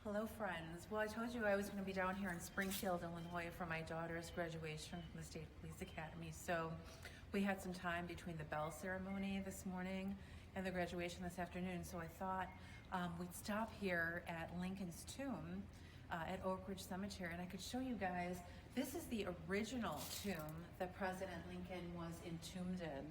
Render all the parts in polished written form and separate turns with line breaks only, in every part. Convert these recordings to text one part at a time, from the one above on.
Hello friends. Well, I told you I was going to be down here in Springfield, Illinois for my daughter's graduation from the State Police Academy. So we had some time between the bell ceremony this morning and the graduation this afternoon. So I thought we'd stop here at Lincoln's tomb at Oak Ridge Cemetery, and I could show you guys. This is the original tomb that President Lincoln was entombed in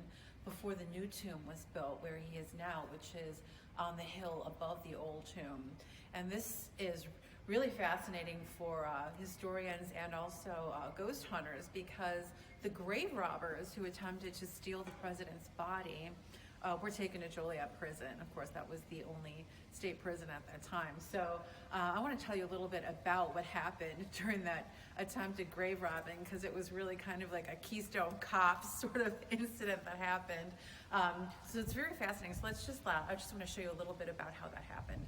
before the new tomb was built where he is now, which is on the hill above the old tomb. And this is really fascinating for historians and also ghost hunters, because the grave robbers who attempted to steal the president's body were taken to Joliet prison. Of course, that was the only state prison at that time. So I want to tell you a little bit about what happened during that attempted grave robbing, because it was really kind of like a Keystone Cops sort of incident that happened. So it's very fascinating. So I just want to show you a little bit about how that happened.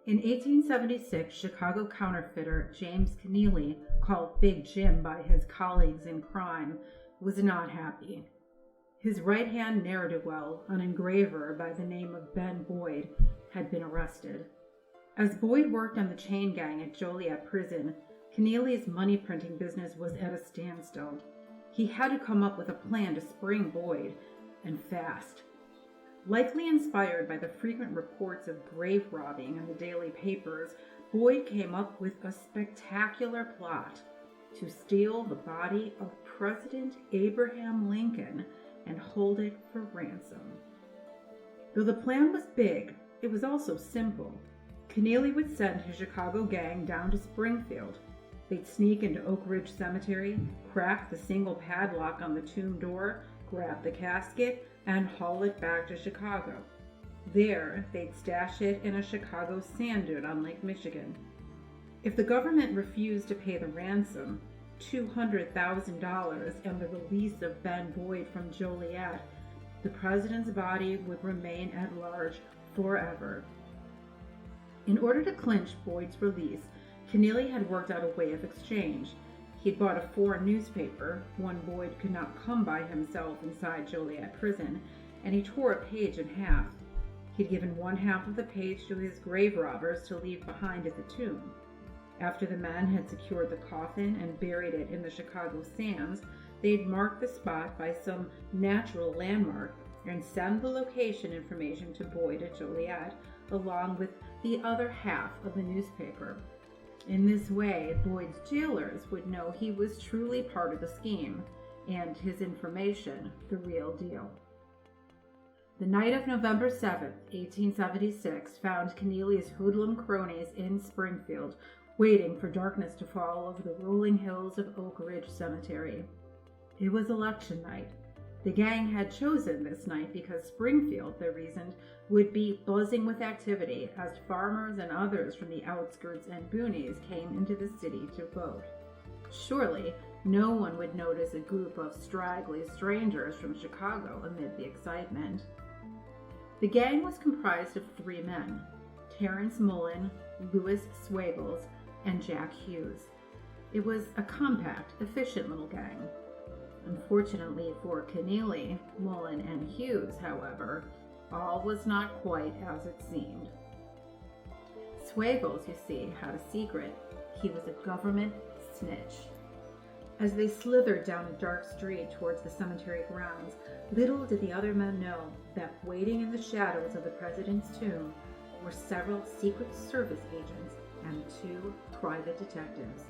In 1876, Chicago counterfeiter James Keneally, called Big Jim by his colleagues in crime, was not happy. His right-hand ne'er-do-well, an engraver by the name of Ben Boyd, had been arrested. As Boyd worked on the chain gang at Joliet prison, Keneally's money-printing business was at a standstill. He had to come up with a plan to spring Boyd, and fast. Likely inspired by the frequent reports of grave robbing in the daily papers, Boyd came up with a spectacular plot to steal the body of President Abraham Lincoln and hold it for ransom. Though the plan was big, it was also simple. Keneally would send his Chicago gang down to Springfield. They'd sneak into Oak Ridge Cemetery, crack the single padlock on the tomb door, grab the casket, and haul it back to Chicago. There, they'd stash it in a Chicago sand dune on Lake Michigan. If the government refused to pay the ransom, $200,000, and the release of Ben Boyd from Joliet, the president's body would remain at large forever. In order to clinch Boyd's release, Keneally had worked out a way of exchange. He'd bought a foreign newspaper, one Boyd could not come by himself inside Joliet prison, and he tore a page in half. He'd given one half of the page to his grave robbers to leave behind at the tomb. After the men had secured the coffin and buried it in the Chicago sands, they'd mark the spot by some natural landmark and send the location information to Boyd at Joliet, along with the other half of the newspaper. In this way, Boyd's jailers would know he was truly part of the scheme, and his information the real deal. The night of November 7th, 1876, found Keneally's hoodlum cronies in Springfield, waiting for darkness to fall over the rolling hills of Oak Ridge Cemetery. It was election night. The gang had chosen this night because Springfield, they reasoned, would be buzzing with activity as farmers and others from the outskirts and boonies came into the city to vote. Surely, no one would notice a group of straggly strangers from Chicago amid the excitement. The gang was comprised of three men: Terrence Mullen, Louis Swagles, and Jack Hughes. It was a compact, efficient little gang. Unfortunately for Keneally, Mullen, and Hughes, however, all was not quite as it seemed. Swagles, you see, had a secret. He was a government snitch. As they slithered down a dark street towards the cemetery grounds, little did the other men know that waiting in the shadows of the president's tomb were several Secret Service agents and two private detectives.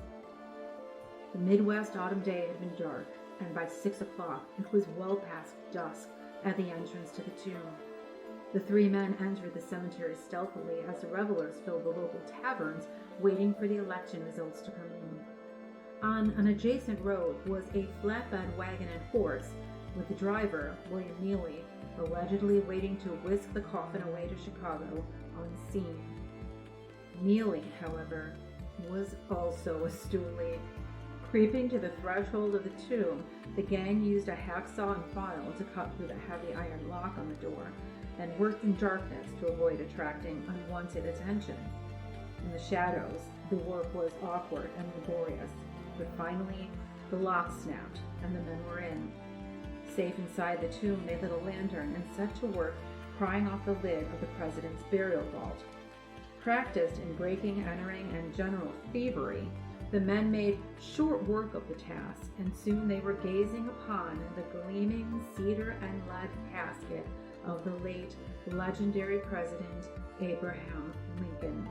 The Midwest autumn day had been dark, and by 6 o'clock it was well past dusk at the entrance to the tomb. The three men entered the cemetery stealthily as the revelers filled the local taverns, waiting for the election results to come in. On an adjacent road was a flatbed wagon and horse, with the driver, William Neely, allegedly waiting to whisk the coffin away to Chicago unseen. Neely, however, was also a stoolie. Creeping to the threshold of the tomb, the gang used a hacksaw and file to cut through the heavy iron lock on the door, and worked in darkness to avoid attracting unwanted attention. In the shadows, the work was awkward and laborious, but finally the lock snapped and the men were in. Safe inside the tomb, they lit a lantern and set to work prying off the lid of the president's burial vault. Practiced in breaking, entering, and general thievery, the men made short work of the task, and soon they were gazing upon the gleaming cedar and lead casket of the late legendary President Abraham Lincoln.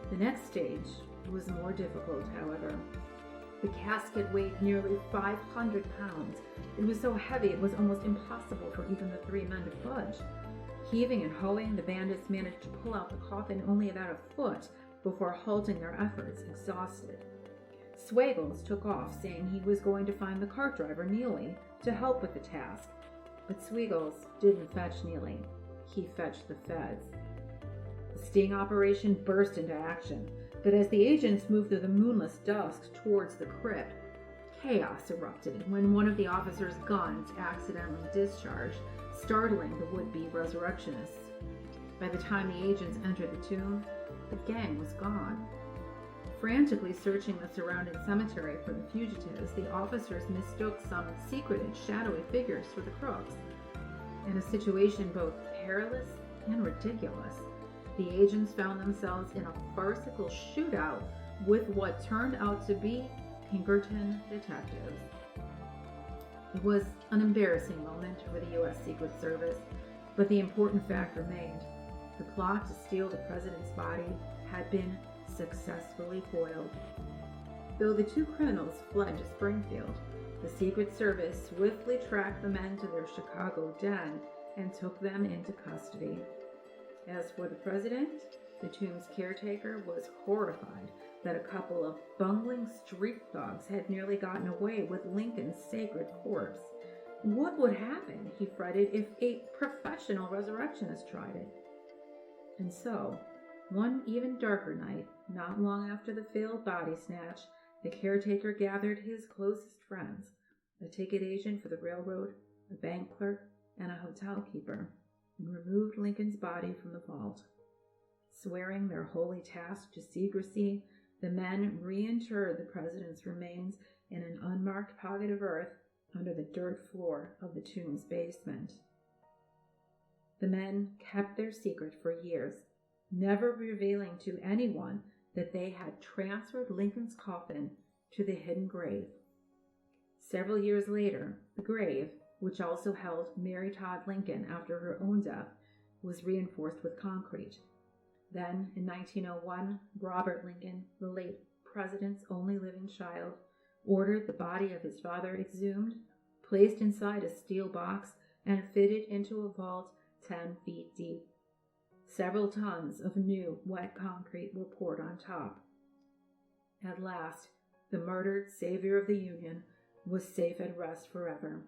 The next stage was more difficult, however. The casket weighed nearly 500 pounds. It was so heavy it was almost impossible for even the three men to budge. Heaving and hoeing, the bandits managed to pull out the coffin only about a foot before halting their efforts, exhausted. Swaggles took off, saying he was going to find the cart driver, Neely, to help with the task. But Swaggles didn't fetch Neely. He fetched the feds. The sting operation burst into action, but as the agents moved through the moonless dusk towards the crypt, chaos erupted when one of the officer's guns accidentally discharged, startling the would-be resurrectionists. By the time the agents entered the tomb, the gang was gone. Frantically searching the surrounding cemetery for the fugitives, the officers mistook some secreted, shadowy figures for the crooks. In a situation both perilous and ridiculous, the agents found themselves in a farcical shootout with what turned out to be Pinkerton detectives. It was an embarrassing moment for the U.S. Secret Service, but the important fact remained. The plot to steal the president's body had been successfully foiled. Though the two criminals fled to Springfield, the Secret Service swiftly tracked the men to their Chicago den and took them into custody. As for the president, the tomb's caretaker was horrified that a couple of bungling street thugs had nearly gotten away with Lincoln's sacred corpse. What would happen, he fretted, if a professional resurrectionist tried it? And so, one even darker night, not long after the failed body snatch, the caretaker gathered his closest friends, a ticket agent for the railroad, a bank clerk, and a hotel keeper, and removed Lincoln's body from the vault. Swearing their holy task to secrecy, the men reinterred the president's remains in an unmarked pocket of earth under the dirt floor of the tomb's basement. The men kept their secret for years, never revealing to anyone that they had transferred Lincoln's coffin to the hidden grave. Several years later, the grave, which also held Mary Todd Lincoln after her own death, was reinforced with concrete. Then, in 1901, Robert Lincoln, the late president's only living child, ordered the body of his father exhumed, placed inside a steel box, and fitted into a vault 10 feet deep. Several tons of new, wet concrete were poured on top. At last, the murdered savior of the Union was safe at rest forever.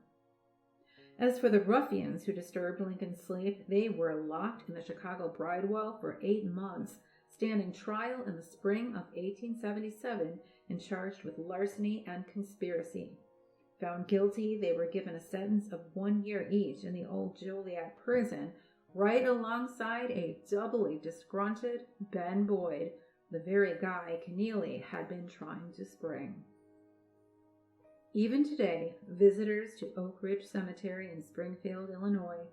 As for the ruffians who disturbed Lincoln's sleep, they were locked in the Chicago Bridewell for 8 months, standing trial in the spring of 1877 and charged with larceny and conspiracy. Found guilty, they were given a sentence of 1 year each in the old Joliet prison, right alongside a doubly disgruntled Ben Boyd, the very guy Keneally had been trying to spring. Even today, visitors to Oak Ridge Cemetery in Springfield, Illinois,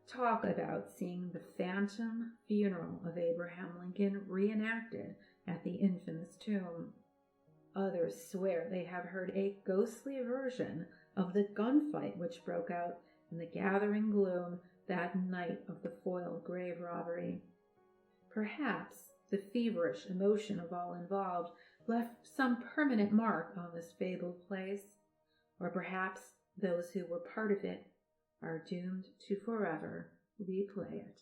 talk about seeing the phantom funeral of Abraham Lincoln reenacted at the infamous tomb. Others swear they have heard a ghostly version of the gunfight which broke out in the gathering gloom that night of the foiled grave robbery. Perhaps the feverish emotion of all involved left some permanent mark on this fabled place, or perhaps those who were part of it are doomed to forever replay it.